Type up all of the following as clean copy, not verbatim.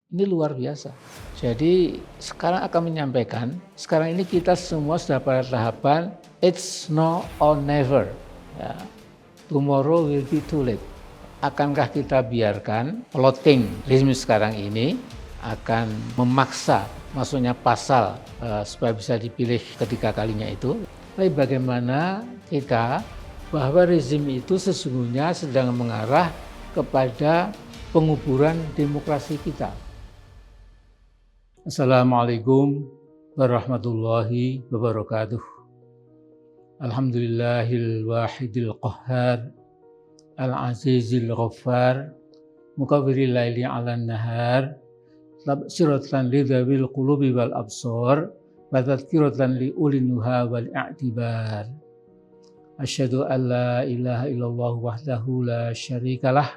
Ini luar biasa. Jadi sekarang akan menyampaikan, sekarang ini kita semua sudah pada tahapan it's now or never. Ya. Tomorrow will be too late. Akankah kita biarkan plotting rezim sekarang ini akan memaksa masuknya pasal supaya bisa dipilih ketiga kalinya itu. Tapi bagaimana kita bahwa rezim itu sesungguhnya sedang mengarah kepada penguburan demokrasi kita. Assalamualaikum warahmatullahi wabarakatuh. Alhamdulillahil wahidil qahhar, al-azizil ghaffar, mukawwiril laili 'alan nahar, tabsiratan lidzawil qulubi wal absar, wa tadhkiratan li ulil nuha wal i'tibar. Asyhadu an la ilaha illallah wahdahu la syarikalah,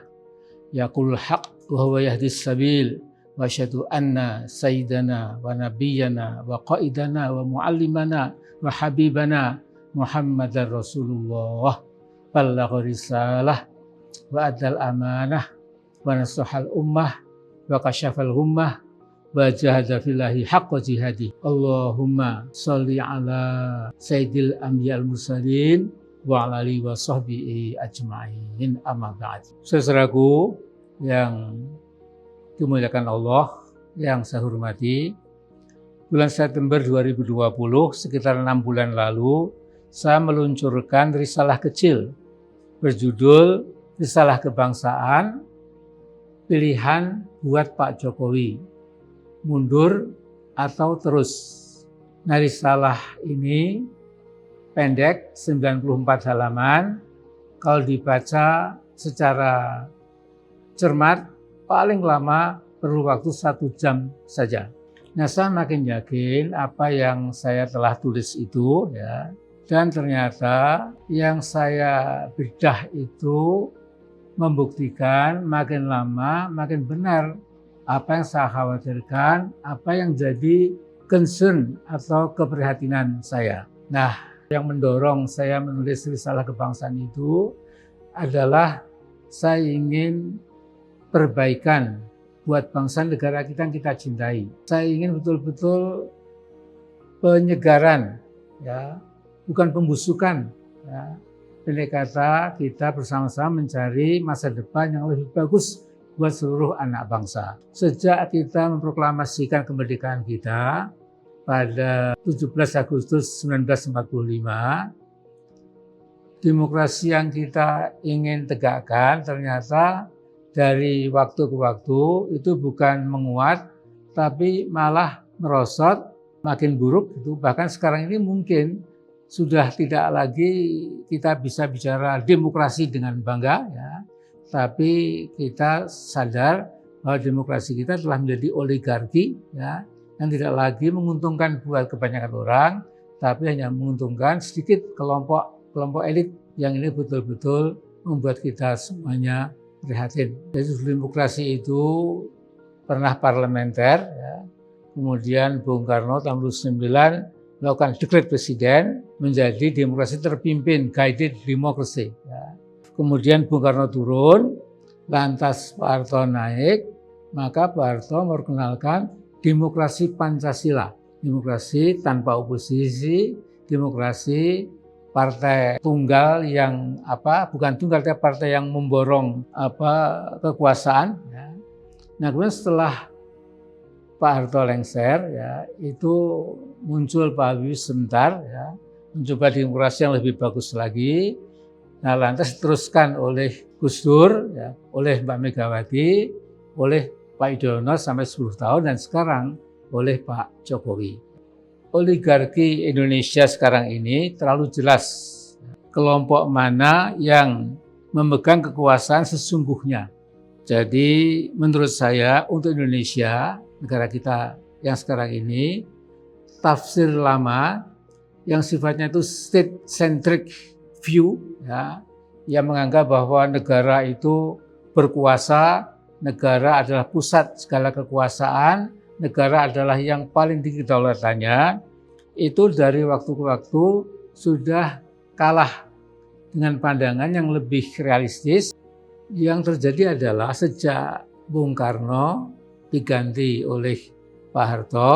yaqulul haq wa huwa yahdis sabil. Wa asyhadu anna sayyidana wa nabiyyana wa qaidana wa muallimana wa habibana Muhammadar Rasulullah ballagha risalah wa adal amanah wa nasahal ummah wa kasyafal hummah wa jahada fillahi haqqa jihadi. Allahumma sholli ala sayyidil anbiya'il mursalin wa ala alihi wa sahbihi ajma'in, amma ba'd. Saudaraku yang dimuliakan Allah, yang saya hormati, bulan September 2020, sekitar 6 bulan lalu, saya meluncurkan risalah kecil berjudul Risalah Kebangsaan, Pilihan buat Pak Jokowi, mundur atau terus. Nah, risalah ini pendek, 94 halaman. Kalau dibaca secara cermat, paling lama perlu waktu 1 jam saja. Nah, saya makin yakin apa yang saya telah tulis itu, ya, dan ternyata yang saya bedah itu membuktikan makin lama makin benar apa yang saya khawatirkan, apa yang jadi concern atau keprihatinan saya. Nah, yang mendorong saya menulis risalah kebangsaan itu adalah saya ingin perbaikan buat bangsa negara kita yang kita cintai. Saya ingin betul-betul penyegaran, ya, bukan pembusukan. Ya. Pendek kata, kita bersama-sama mencari masa depan yang lebih bagus buat seluruh anak bangsa. Sejak kita memproklamasikan kemerdekaan kita pada 17 Agustus 1945, demokrasi yang kita ingin tegakkan ternyata dari waktu ke waktu itu bukan menguat, tapi malah merosot, makin buruk. Itu bahkan sekarang ini mungkin sudah tidak lagi kita bisa bicara demokrasi dengan bangga, ya, tapi kita sadar bahwa demokrasi kita telah menjadi oligarki, ya, yang tidak lagi menguntungkan buat kebanyakan orang, tapi hanya menguntungkan sedikit kelompok elit yang ini betul-betul membuat kita semuanya prihatin. Jadi demokrasi itu pernah parlementer, ya. Kemudian Bung Karno tahun 1909 melakukan dekret presiden menjadi demokrasi terpimpin, guided democracy. Ya. Kemudian Bung Karno turun, lantas Pak Harto naik, maka Pak Harto memperkenalkan demokrasi Pancasila, demokrasi tanpa oposisi, demokrasi partai tunggal yang bukan tunggal, tapi partai yang memborong kekuasaan. Ya. Nah, kemudian setelah Pak Harto lengser, ya, itu muncul Pak Habibie sebentar, ya, mencoba demokrasi yang lebih bagus lagi. Nah, lantas diteruskan oleh Gus Dur, ya, oleh Mbak Megawati, oleh Pak Yudhoyono sampai 10 tahun, dan sekarang oleh Pak Jokowi. Oligarki Indonesia sekarang ini terlalu jelas kelompok mana yang memegang kekuasaan sesungguhnya. Jadi menurut saya untuk Indonesia, negara kita yang sekarang ini, tafsir lama yang sifatnya itu state-centric view, ya, yang menganggap bahwa negara itu berkuasa, negara adalah pusat segala kekuasaan, negara adalah yang paling tinggi kedaulatannya, itu dari waktu ke waktu sudah kalah dengan pandangan yang lebih realistis. Yang terjadi adalah sejak Bung Karno diganti oleh Pak Harto,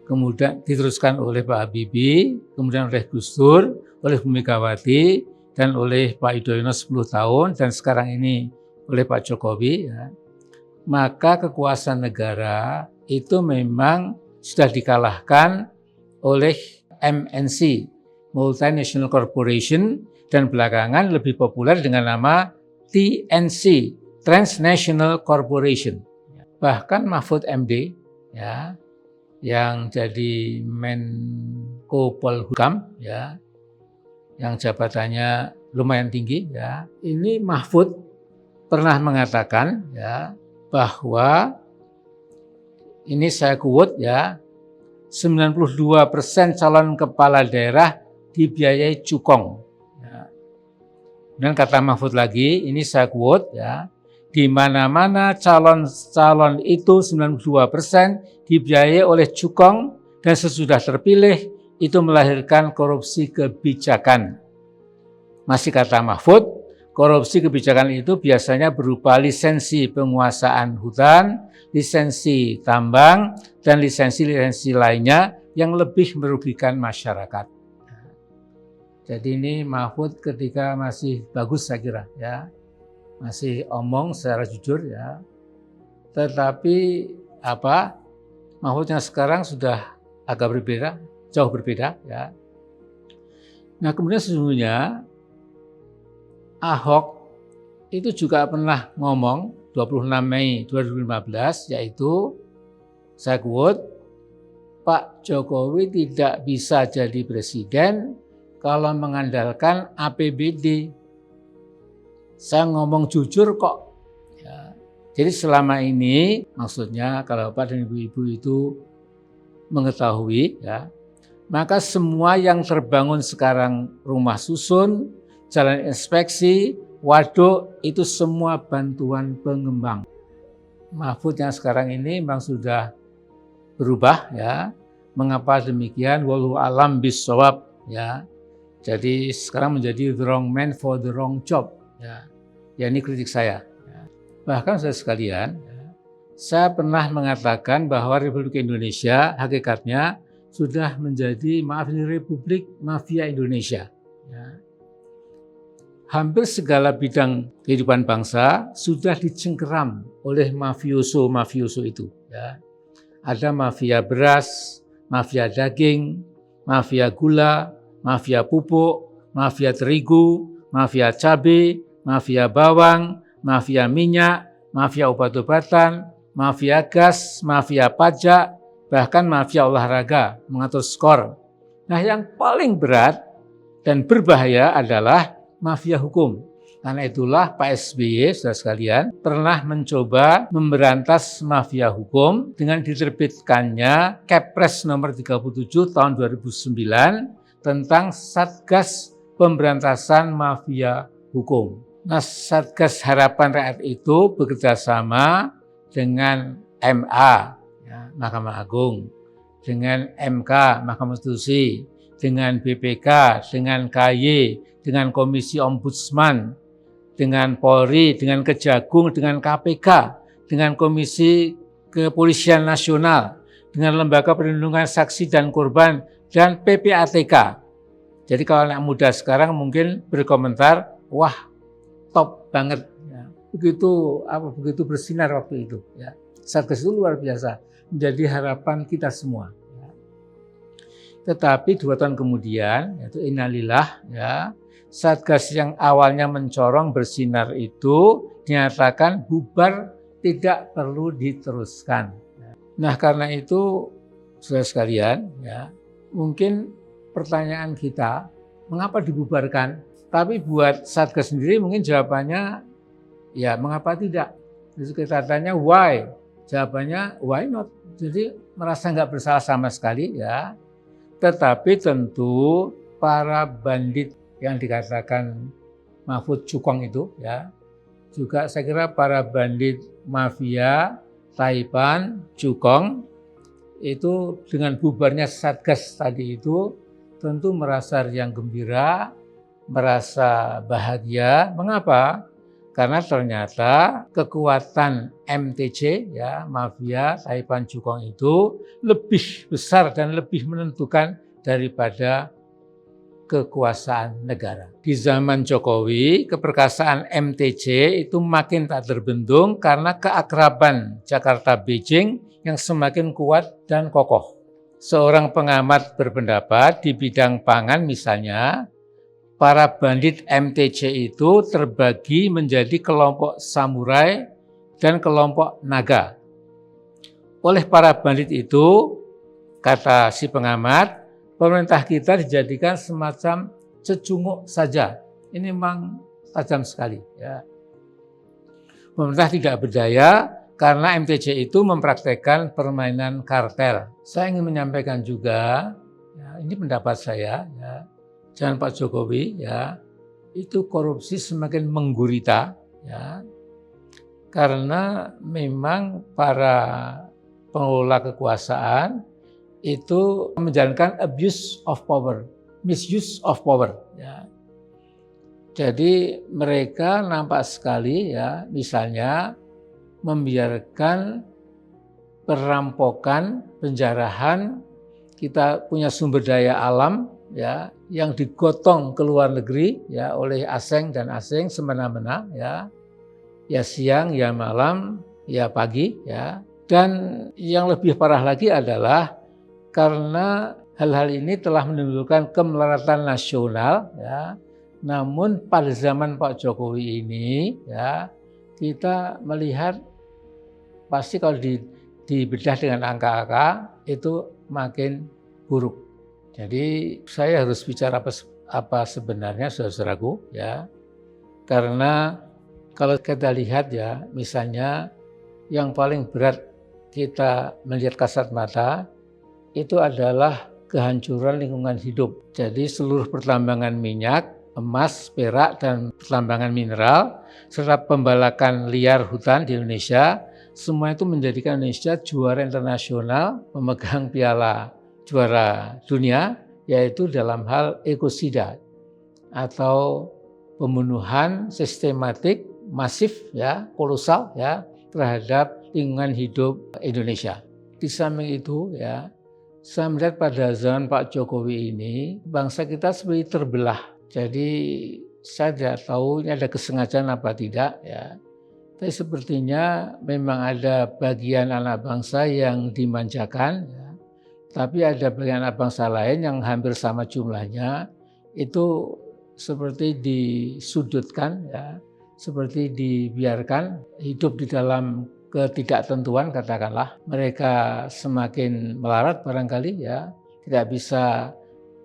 kemudian diteruskan oleh Pak Habibie, kemudian oleh Gus Dur, oleh Bu Megawati, dan oleh Pak Yudhoyono 10 tahun, dan sekarang ini oleh Pak Jokowi, ya, maka kekuasaan negara itu memang sudah dikalahkan oleh MNC, Multinational Corporation, dan belakangan lebih populer dengan nama TNC, Transnational Corporation. Bahkan Mahfud MD, ya, yang jadi Menko Polhukam, ya, yang jabatannya lumayan tinggi, ya, ini Mahfud pernah mengatakan, ya, bahwa ini saya quote, ya, 92% calon kepala daerah dibiayai cukong. Ya. Dan kata Mahfud lagi, ini saya quote, ya, di mana-mana calon itu 92% dibiayai oleh cukong dan sesudah terpilih itu melahirkan korupsi kebijakan. Masih kata Mahfud, korupsi kebijakan itu biasanya berupa lisensi penguasaan hutan, lisensi tambang, dan lisensi-lisensi lainnya yang lebih merugikan masyarakat. Jadi ini Mahfud ketika masih bagus saya kira, ya, masih omong secara jujur, ya. Tetapi Mahfud yang sekarang sudah agak berbeda, jauh berbeda, ya. Nah, kemudian sesungguhnya Ahok itu juga pernah ngomong 26 Mei 2015, yaitu saya quote, Pak Jokowi tidak bisa jadi presiden kalau mengandalkan APBD. Saya ngomong jujur kok. Ya. Jadi selama ini, maksudnya kalau Bapak dan Ibu-Ibu itu mengetahui, ya, maka semua yang terbangun sekarang, rumah susun, jalan inspeksi, waduk, itu semua bantuan pengembang. Mahfud yang sekarang ini memang sudah berubah, ya. Mengapa demikian? Wallahu a'lam bishawab, ya. Jadi sekarang menjadi the wrong man for the wrong job, ya. Ya, ini kritik saya. Ya. Bahkan saudara sekalian, ya, saya pernah mengatakan bahwa Republik Indonesia hakikatnya sudah menjadi, maaf ini, Republik Mafia Indonesia. Ya. Hampir segala bidang kehidupan bangsa sudah dicengkeram oleh mafioso itu. Ya. Ada mafia beras, mafia daging, mafia gula, mafia pupuk, mafia terigu, mafia cabai, mafia bawang, mafia minyak, mafia obat-obatan, mafia gas, mafia pajak, bahkan mafia olahraga, mengatur skor. Nah, yang paling berat dan berbahaya adalah mafia hukum. Karena itulah Pak SBY, saudara sekalian, pernah mencoba memberantas mafia hukum dengan diterbitkannya Kepres nomor 37 tahun 2009 tentang Satgas Pemberantasan Mafia Hukum. Nah, Satgas Harapan Rakyat itu bekerjasama dengan MA, ya, Mahkamah Agung, dengan MK, Mahkamah Konstitusi, dengan BPK, dengan KY, dengan Komisi Ombudsman, dengan Polri, dengan Kejagung, dengan KPK, dengan Komisi Kepolisian Nasional, dengan Lembaga Perlindungan Saksi dan Korban, dan PPATK. Jadi kalau anak muda sekarang mungkin berkomentar, wah, top banget. Ya. Begitu bersinar waktu itu. Ya. Satgas itu luar biasa, menjadi harapan kita semua. Ya. Tetapi 2 tahun kemudian, yaitu innalillah, ya, Satgas yang awalnya mencorong bersinar itu dinyatakan bubar, tidak perlu diteruskan. Nah, karena itu, saudara sekalian, ya, mungkin pertanyaan kita, mengapa dibubarkan? Tapi buat Satgas sendiri mungkin jawabannya, ya mengapa tidak? Jadi kita tanya why? Jawabannya why not? Jadi merasa nggak bersalah sama sekali, ya. Tetapi tentu para bandit yang dikatakan Mahfud cukong itu, ya, juga saya kira para bandit mafia, taipan, cukong, itu dengan bubarnya Satgas tadi itu tentu merasa yang gembira, merasa bahagia. Mengapa? karena ternyata kekuatan MTC ya, mafia Taipan Cukong itu lebih besar dan lebih menentukan daripada kekuasaan negara. Di zaman Jokowi, keperkasaan MTC itu makin tak terbendung karena keakraban Jakarta-Beijing yang semakin kuat dan kokoh. Seorang pengamat berpendapat di bidang pangan misalnya, para bandit MTC itu terbagi menjadi kelompok samurai dan kelompok naga. Oleh para bandit itu, kata si pengamat, pemerintah kita dijadikan semacam cecunguk saja. Ini memang tajam sekali. Ya. Pemerintah tidak berdaya karena MTC itu mempraktekkan permainan kartel. Saya ingin menyampaikan juga, ya, ini pendapat saya, ya, jangan Pak Jokowi, ya, itu korupsi semakin menggurita, ya, karena memang para pengelola kekuasaan itu menjalankan abuse of power, misuse of power. Ya. Jadi mereka nampak sekali, ya, misalnya membiarkan perampokan, penjarahan, kita punya sumber daya alam, ya, yang digotong ke luar negeri, ya, oleh asing dan asing semena-mena, ya siang, ya malam, ya pagi, ya. Dan yang lebih parah lagi adalah karena hal-hal ini telah menimbulkan kemelaratan nasional, ya. Namun pada zaman Pak Jokowi ini, ya, kita melihat pasti kalau dibedah dengan angka-angka itu makin buruk. Jadi saya harus bicara apa sebenarnya, saudara-saudaraku, ya. Karena kalau kita lihat, ya, misalnya yang paling berat kita melihat kasat mata itu adalah kehancuran lingkungan hidup. Jadi seluruh pertambangan minyak, emas, perak, dan pertambangan mineral, serta pembalakan liar hutan di Indonesia, semua itu menjadikan Indonesia juara internasional, memegang piala juara dunia, yaitu dalam hal ekosida atau pembunuhan sistematik, masif, ya, kolosal, ya, terhadap lingkungan hidup Indonesia. Di samping itu, ya, saya melihat pada zaman Pak Jokowi ini, bangsa kita seperti terbelah. Jadi saya tidak tahu ini ada kesengajaan apa tidak, ya. Tapi sepertinya memang ada bagian anak bangsa yang dimanjakan, ya. Tapi ada bagian anak bangsa lain yang hampir sama jumlahnya, itu seperti disudutkan, ya, seperti dibiarkan hidup di dalam ketidaktentuan, katakanlah. Mereka semakin melarat barangkali, ya, tidak bisa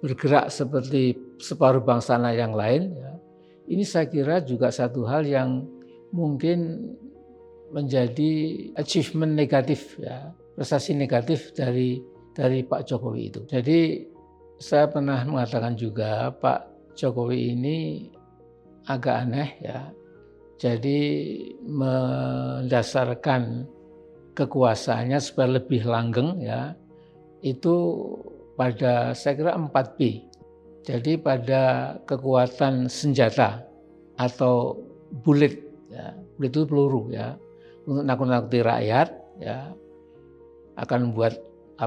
bergerak seperti separuh bangsa yang lain, ya. Ini saya kira juga satu hal yang mungkin menjadi achievement negatif, ya, prestasi negatif dari Pak Jokowi itu. Jadi saya pernah mengatakan juga Pak Jokowi ini agak aneh, ya. Jadi mendasarkan kekuasaannya supaya lebih langgeng, ya, itu pada saya kira 4P. Jadi pada kekuatan senjata atau bullet, ya, bullet itu peluru, ya, untuk nakut-nakuti rakyat, ya, akan membuat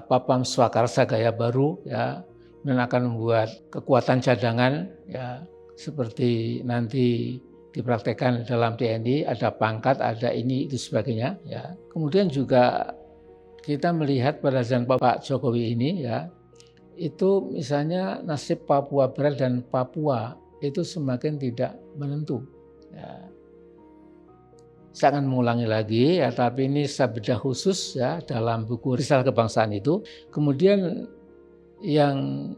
pam swakarsa gaya baru, ya, dan akan membuat kekuatan cadangan, ya, seperti nanti dipraktekkan dalam TNI, ada pangkat, ada ini, itu sebagainya, ya. Kemudian juga kita melihat pada zaman Pak Jokowi ini, ya, itu misalnya nasib Papua Barat dan Papua itu semakin tidak menentu, ya. Saya akan mengulangi lagi, ya, tapi ini saya bedah khusus, ya, dalam buku Risalah Kebangsaan itu. Kemudian yang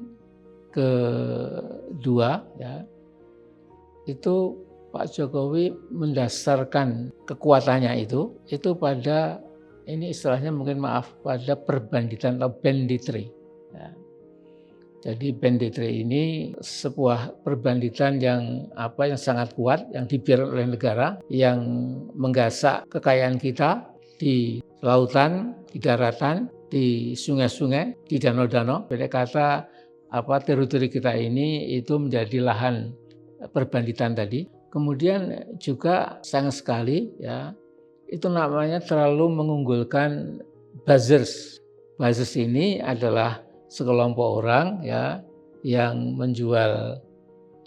kedua, ya, itu Pak Jokowi mendasarkan kekuatannya itu pada, ini istilahnya mungkin maaf, pada perbanditan atau banditry, ya. Jadi banditry ini sebuah perbanditan yang sangat kuat, yang dibiarkan oleh negara, yang menggasak kekayaan kita di lautan, di daratan, di sungai-sungai, di danau-danau. Beda kata, teritori kita ini itu menjadi lahan perbanditan tadi. Kemudian juga sayang sekali ya, itu namanya terlalu mengunggulkan buzzers. Buzzers ini adalah sekelompok orang ya yang menjual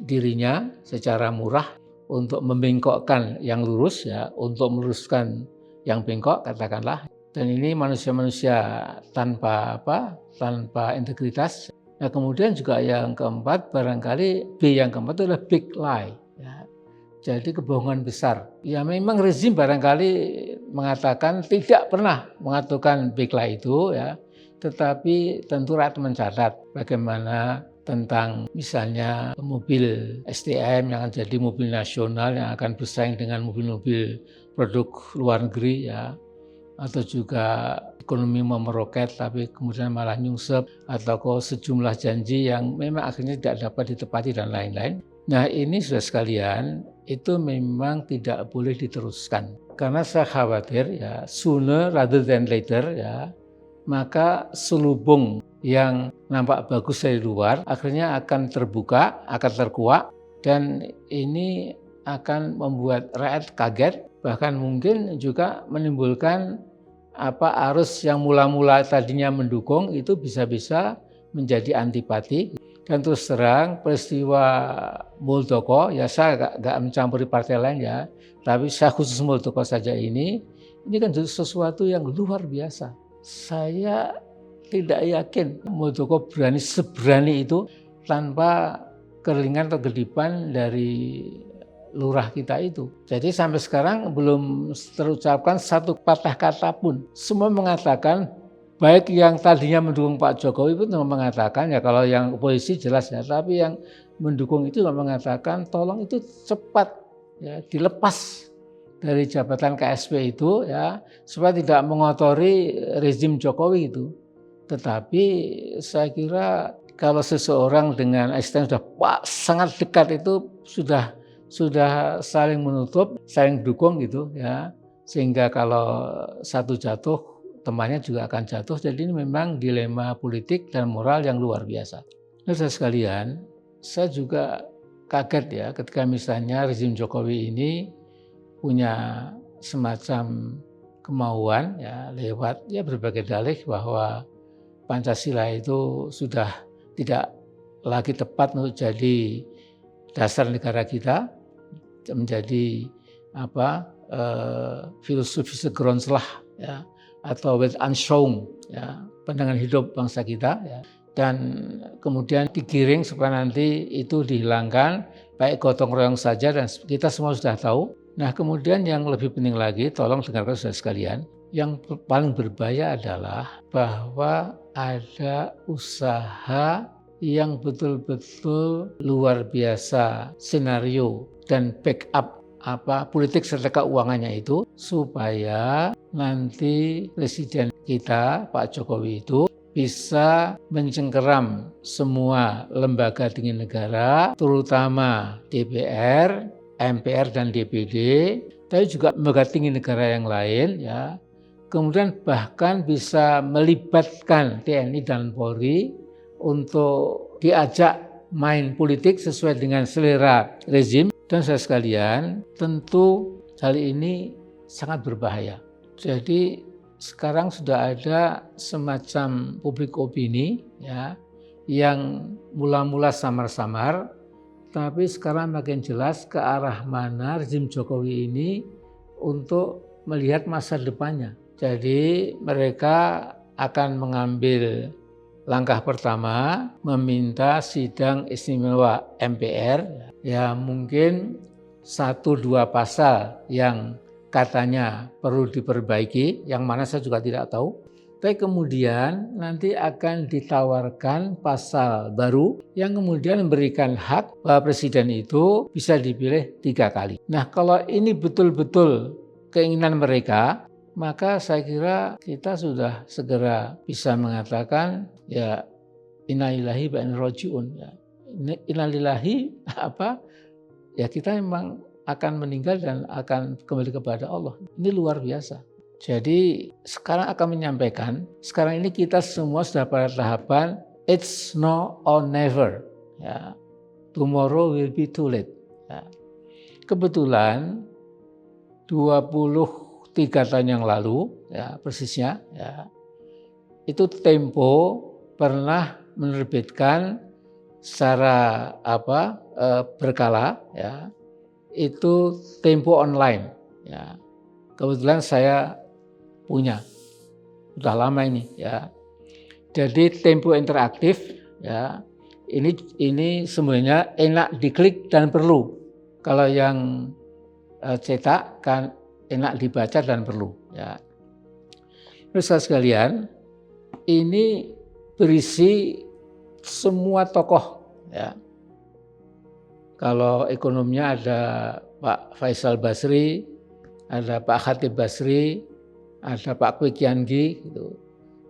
dirinya secara murah untuk membengkokkan yang lurus ya, untuk meluruskan yang bengkok katakanlah. Dan ini manusia-manusia tanpa integritas. Nah, kemudian juga yang keempat, barangkali yang keempat itu adalah big lie ya. Jadi kebohongan besar. Ya memang rezim barangkali mengatakan tidak pernah mengatakan big lie itu ya, tetapi tentu rakyat mencatat bagaimana tentang misalnya mobil STM yang akan jadi mobil nasional yang akan bersaing dengan mobil-mobil produk luar negeri ya, atau juga ekonomi meroket tapi kemudian malah nyungsep, atau sejumlah janji yang memang akhirnya tidak dapat ditepati dan lain-lain. Nah ini sudah sekalian, itu memang tidak boleh diteruskan. Karena saya khawatir ya, sooner rather than later ya, maka selubung yang nampak bagus dari luar akhirnya akan terbuka, akan terkuak, dan ini akan membuat rakyat kaget, bahkan mungkin juga menimbulkan arus yang mula-mula tadinya mendukung itu bisa-bisa menjadi antipati. Dan terus terang peristiwa Muldoko, ya saya nggak mencampuri partai lain ya, tapi saya khusus Muldoko saja ini kan sesuatu yang luar biasa. Saya tidak yakin Muldoko seberani itu tanpa keringan atau gedipan dari lurah kita itu. Jadi sampai sekarang belum terucapkan satu patah kata pun. Semua mengatakan, baik yang tadinya mendukung Pak Jokowi pun mengatakan, ya kalau yang oposisi jelas ya, tapi yang mendukung itu mengatakan tolong itu cepat ya dilepas dari jabatan KSP itu ya, supaya tidak mengotori rezim Jokowi itu. Tetapi saya kira kalau seseorang dengan asisten sudah sangat dekat itu sudah saling menutup, saling dukung gitu ya, sehingga kalau satu jatuh temannya juga akan jatuh. Jadi ini memang dilema politik dan moral yang luar biasa. Saudara sekalian, saya juga kaget ya ketika misalnya rezim Jokowi ini punya semacam kemauan ya lewat ya berbagai dalih bahwa Pancasila itu sudah tidak lagi tepat untuk jadi dasar negara kita, menjadi filosofi segronslah ya, atau Weltanschauung ya, pandangan hidup bangsa kita ya. Dan kemudian digiring supaya nanti itu dihilangkan, baik gotong royong saja, dan kita semua sudah tahu. Nah kemudian yang lebih penting lagi, tolong dengarkan saudara sekalian, yang paling berbahaya adalah bahwa ada usaha yang betul-betul luar biasa senario dan backup politik serta keuangannya itu supaya nanti presiden kita Pak Jokowi itu bisa mencengkeram semua lembaga tinggi negara, terutama DPR, MPR dan DPD, tapi juga lembaga tinggi negara yang lain ya. Kemudian bahkan bisa melibatkan TNI dan Polri untuk diajak main politik sesuai dengan selera rezim. Dan saudara sekalian, tentu hal ini sangat berbahaya. Jadi sekarang sudah ada semacam publik opini ya, yang mula-mula samar-samar, tapi sekarang makin jelas ke arah mana rezim Jokowi ini untuk melihat masa depannya. Jadi mereka akan mengambil langkah pertama, meminta sidang istimewa MPR, ya mungkin 1-2 pasal yang katanya perlu diperbaiki, yang mana saya juga tidak tahu. Tapi kemudian nanti akan ditawarkan pasal baru yang kemudian memberikan hak bahwa presiden itu bisa dipilih 3 kali. Nah kalau ini betul-betul keinginan mereka, maka saya kira kita sudah segera bisa mengatakan ya innalillahi wa inna ilaihi raji'un ya. Innalillahi ya kita memang akan meninggal dan akan kembali kepada Allah. Ini luar biasa. Jadi sekarang akan menyampaikan, sekarang ini kita semua sudah pada tahapan it's now or never ya. Tomorrow will be too late ya. kebetulan 23 tahun yang lalu, ya persisnya, ya, itu Tempo pernah menerbitkan secara berkala, ya, itu Tempo online. Ya. Kebetulan saya punya, sudah lama ini, ya. Jadi Tempo interaktif, ya, ini sebenarnya enak diklik dan perlu. Kalau yang cetak kan enak dibaca dan perlu, ya. Terus sekalian, ini berisi semua tokoh, ya. Kalau ekonominya ada Pak Faisal Basri, ada Pak Khatib Basri, ada Pak Kwek Kian-gi, gitu.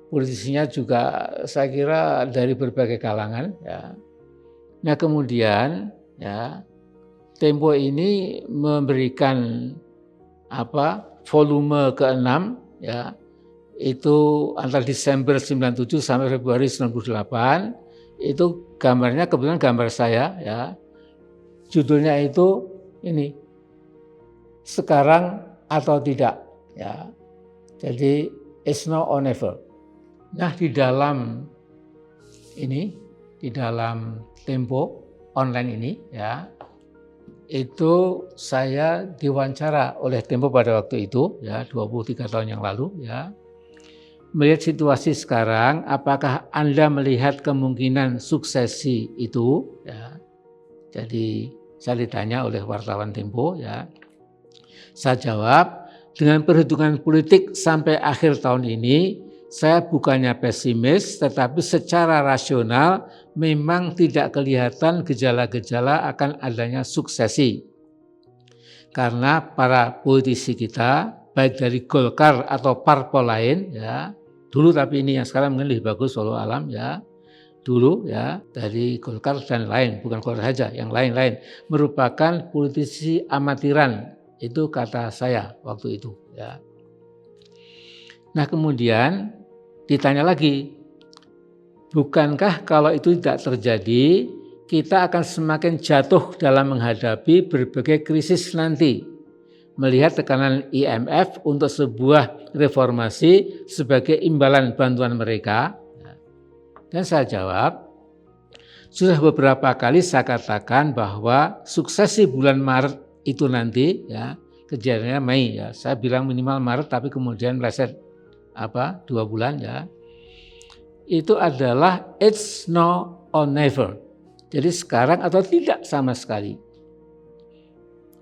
Politisinya juga saya kira dari berbagai kalangan, ya. Nah kemudian, ya, Tempo ini memberikan volume ke-6, ya, itu antara Desember 97 sampai Februari 98, itu gambarnya kebetulan gambar saya, ya. Judulnya itu ini, Sekarang atau Tidak, ya. Jadi it's now or never. Nah di dalam Tempo online ini, ya, itu saya diwawancara oleh Tempo pada waktu itu, ya, 23 tahun yang lalu, ya. Melihat situasi sekarang, apakah Anda melihat kemungkinan suksesi itu, ya. Jadi saya ditanya oleh wartawan Tempo, ya. Saya jawab, dengan perhitungan politik sampai akhir tahun ini, saya bukannya pesimis, tetapi secara rasional memang tidak kelihatan gejala-gejala akan adanya suksesi. Karena para politisi kita, baik dari Golkar atau parpol lain, ya, dulu tapi ini yang sekarang mungkin lebih bagus walau alam, ya, dulu, ya, dari Golkar dan lain, bukan Golkar saja, yang lain-lain, merupakan politisi amatiran, itu kata saya waktu itu, ya. Nah kemudian ditanya lagi, bukankah kalau itu tidak terjadi, kita akan semakin jatuh dalam menghadapi berbagai krisis nanti, melihat tekanan IMF untuk sebuah reformasi sebagai imbalan bantuan mereka? Dan saya jawab, sudah beberapa kali saya katakan bahwa suksesi bulan Maret itu nanti, ya, kejadiannya Mei, ya, saya bilang minimal Maret tapi kemudian meleset 2 bulan, ya. Itu adalah it's now or never. Jadi sekarang atau tidak sama sekali.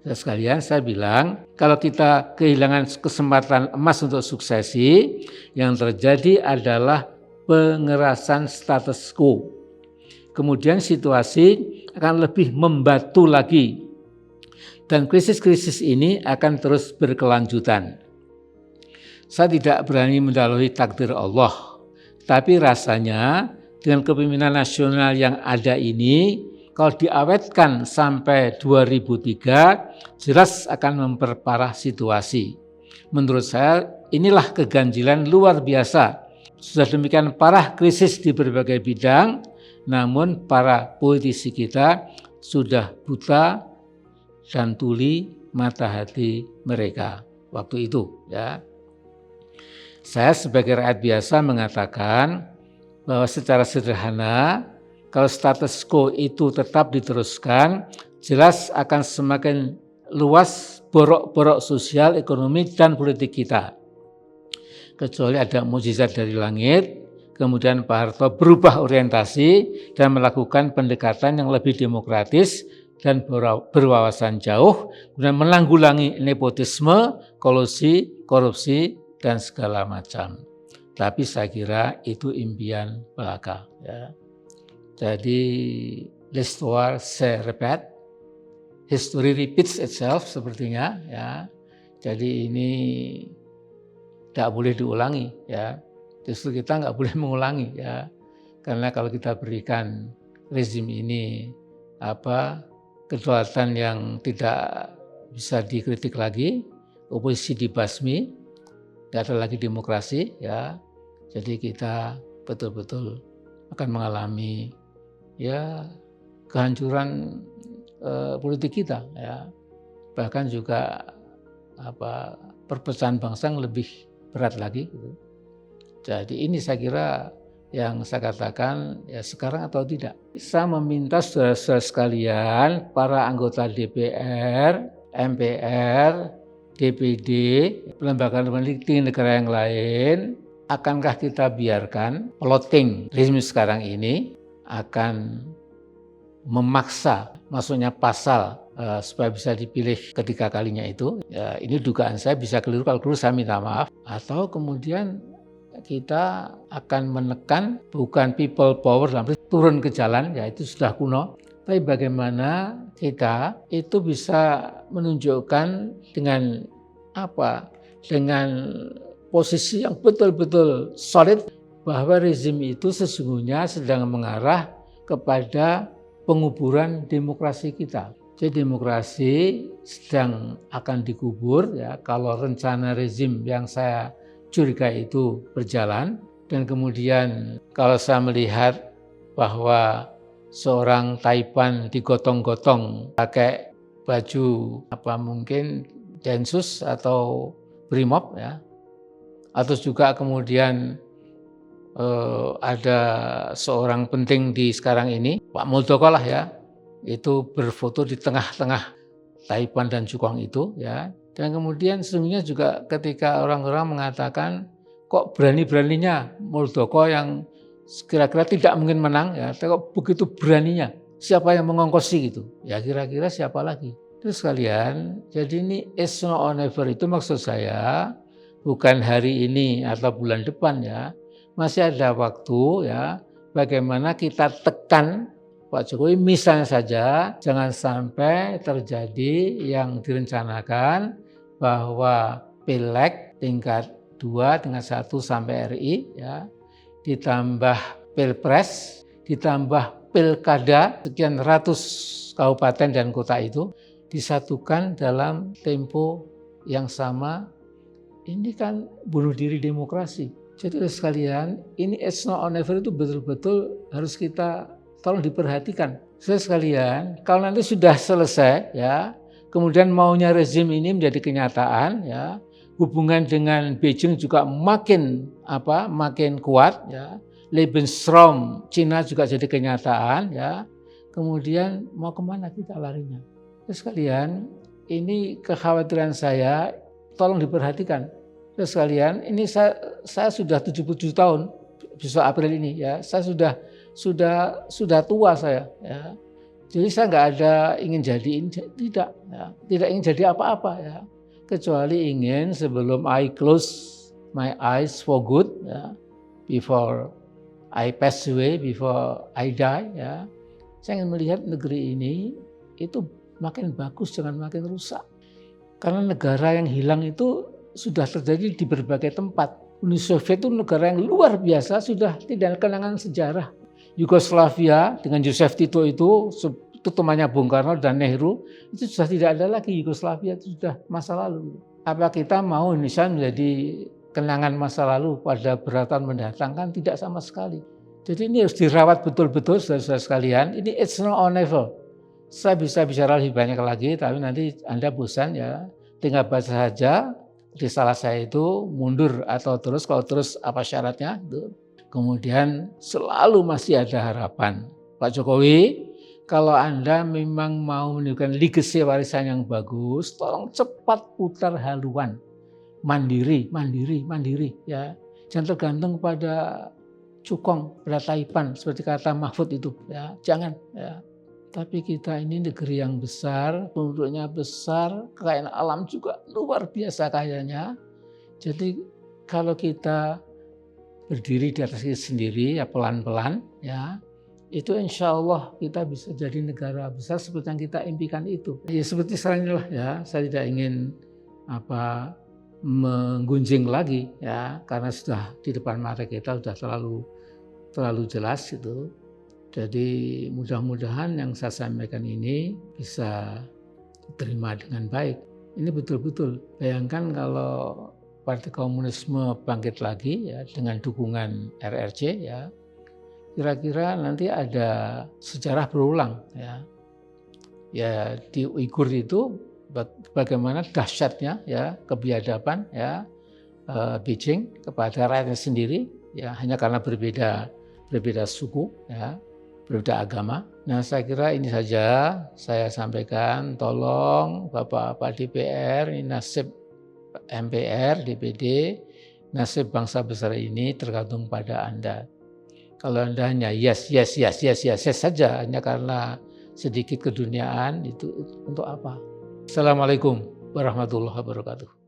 Sekalian saya bilang, kalau kita kehilangan kesempatan emas untuk suksesi, yang terjadi adalah pengerasan status quo. Kemudian situasi akan lebih membatu lagi. Dan krisis-krisis ini akan terus berkelanjutan. Saya tidak berani mendahului takdir Allah, tapi rasanya dengan kepemimpinan nasional yang ada ini, kalau diawetkan sampai 2003, jelas akan memperparah situasi. Menurut saya inilah keganjilan luar biasa. Sudah demikian parah krisis di berbagai bidang, namun para politisi kita sudah buta dan tuli mata hati mereka waktu itu, ya. Saya sebagai rakyat biasa mengatakan bahwa secara sederhana, kalau status quo itu tetap diteruskan, jelas akan semakin luas borok-borok sosial, ekonomi, dan politik kita. Kecuali ada mukjizat dari langit, kemudian Pak Harto berubah orientasi dan melakukan pendekatan yang lebih demokratis dan berwawasan jauh, dan menanggulangi nepotisme, kolusi, korupsi, dan segala macam. Tapi saya kira itu impian belaka, ya. Jadi l'histoire se répète, history repeats itself sepertinya, ya. Jadi ini tidak boleh diulangi, ya. Justru kita nggak boleh mengulangi, ya. Karena kalau kita berikan rezim ini kedaulatan yang tidak bisa dikritik lagi, oposisi dibasmi, nggak ada lagi demokrasi, ya. Jadi kita betul-betul akan mengalami, ya, kehancuran politik kita, ya. bahkan juga perpecahan bangsa yang lebih berat lagi gitu. Jadi ini saya kira yang saya katakan ya sekarang atau tidak. Saya meminta saudara-saudara sekalian, para anggota DPR, MPR, DPD, lembaga-lembaga tinggi negara yang lain, akankah kita biarkan plotting rezim sekarang ini akan memaksa masuknya pasal supaya bisa dipilih ketiga kalinya itu. Ya, ini dugaan saya bisa keliru, kalau keliru saya minta maaf. Atau kemudian kita akan menekan bukan people power dalam turun ke jalan, ya itu sudah kuno. Tapi bagaimana kita itu bisa menunjukkan dengan dengan posisi yang betul-betul solid bahwa rezim itu sesungguhnya sedang mengarah kepada penguburan demokrasi kita. Jadi demokrasi sedang akan dikubur ya kalau rencana rezim yang saya curiga itu berjalan. Dan kemudian kalau saya melihat bahwa seorang Taipan digotong-gotong pakai baju mungkin Densus atau Brimob ya, atau juga kemudian ada seorang penting di sekarang ini, Pak Muldoko lah ya, itu berfoto di tengah-tengah Taipan dan Cukong itu ya. Dan kemudian sesungguhnya juga ketika orang-orang mengatakan kok berani-beraninya Muldoko yang kira-kira tidak mungkin menang ya, tapi kok begitu beraninya, siapa yang mengongkosi gitu? Ya kira-kira siapa lagi? Terus sekalian, jadi ini is now or never itu maksud saya bukan hari ini atau bulan depan ya. Masih ada waktu ya, bagaimana kita tekan Pak Jokowi misalnya saja jangan sampai terjadi yang direncanakan bahwa Pileg tingkat 2 tingkat 1 sampai RI ya, ditambah Pilpres, ditambah Pilkada sekian ratus kabupaten dan kota itu disatukan dalam tempo yang sama. Ini kan bunuh diri demokrasi. Jadi sekalian, ini it's not or never itu betul-betul harus kita tolong diperhatikan. Saudara sekalian, kalau nanti sudah selesai ya, kemudian maunya rezim ini menjadi kenyataan ya, hubungan dengan Beijing juga makin kuat ya. Lebensraum Cina juga jadi kenyataan ya. Kemudian mau kemana kita larinya? Saudara sekalian, ini kekhawatiran saya tolong diperhatikan. Saudara sekalian, ini saya sudah 77 tahun besok April ini ya. Saya sudah tua saya ya. Jadi saya nggak ada ingin jadi tidak ingin jadi apa-apa ya. Kecuali ingin sebelum I close my eyes for good ya, before I pass away, before I die ya. Saya ingin melihat negeri ini itu makin bagus jangan makin rusak. Karena negara yang hilang itu sudah terjadi di berbagai tempat. Uni Soviet itu negara yang luar biasa, sudah tidak kenangan sejarah. Yugoslavia dengan Joseph Tito itu temannya Bung Karno dan Nehru, itu sudah tidak ada lagi. Yugoslavia itu sudah masa lalu. Apa kita mau Indonesia menjadi kenangan masa lalu pada beratan mendatang? Kan tidak sama sekali. Jadi ini harus dirawat betul-betul saudara-saudara sekalian. Ini it's not or never. Saya bisa bicara lebih banyak lagi, tapi nanti Anda bosan ya. Tinggal baca saja. Risalah saya itu mundur atau terus, kalau terus apa syaratnya. Kemudian selalu masih ada harapan. Pak Jokowi, kalau Anda memang mau menunjukkan legacy warisan yang bagus, tolong cepat putar haluan. Mandiri ya. Jangan tergantung pada Cukong, pada Taipan seperti kata Mahfud itu ya. Jangan ya. Tapi kita ini negeri yang besar, penduduknya besar, kekayaan alam juga luar biasa kayanya. Jadi kalau kita berdiri di atas diri sendiri ya pelan-pelan ya, itu insya Allah kita bisa jadi negara besar seperti yang kita impikan itu. Ya seperti sekarang inilah ya, saya tidak ingin menggunjing lagi ya, karena sudah di depan mata kita sudah terlalu jelas gitu. Jadi mudah-mudahan yang saya sampaikan ini bisa diterima dengan baik. Ini betul-betul, bayangkan kalau Partai Komunisme bangkit lagi ya dengan dukungan RRC ya, kira-kira nanti ada sejarah berulang ya. Ya di Uighur itu bagaimana dahsyatnya ya kebiadaban ya Beijing kepada rakyatnya sendiri ya hanya karena berbeda suku ya, berbeda agama. Nah, saya kira ini saja saya sampaikan, tolong Bapak-bapak DPR, ini nasib MPR, DPD, nasib bangsa besar ini tergantung pada Anda. Kalau Anda hanya yes saja hanya karena sedikit keduniaan, itu untuk apa? Assalamualaikum warahmatullahi wabarakatuh.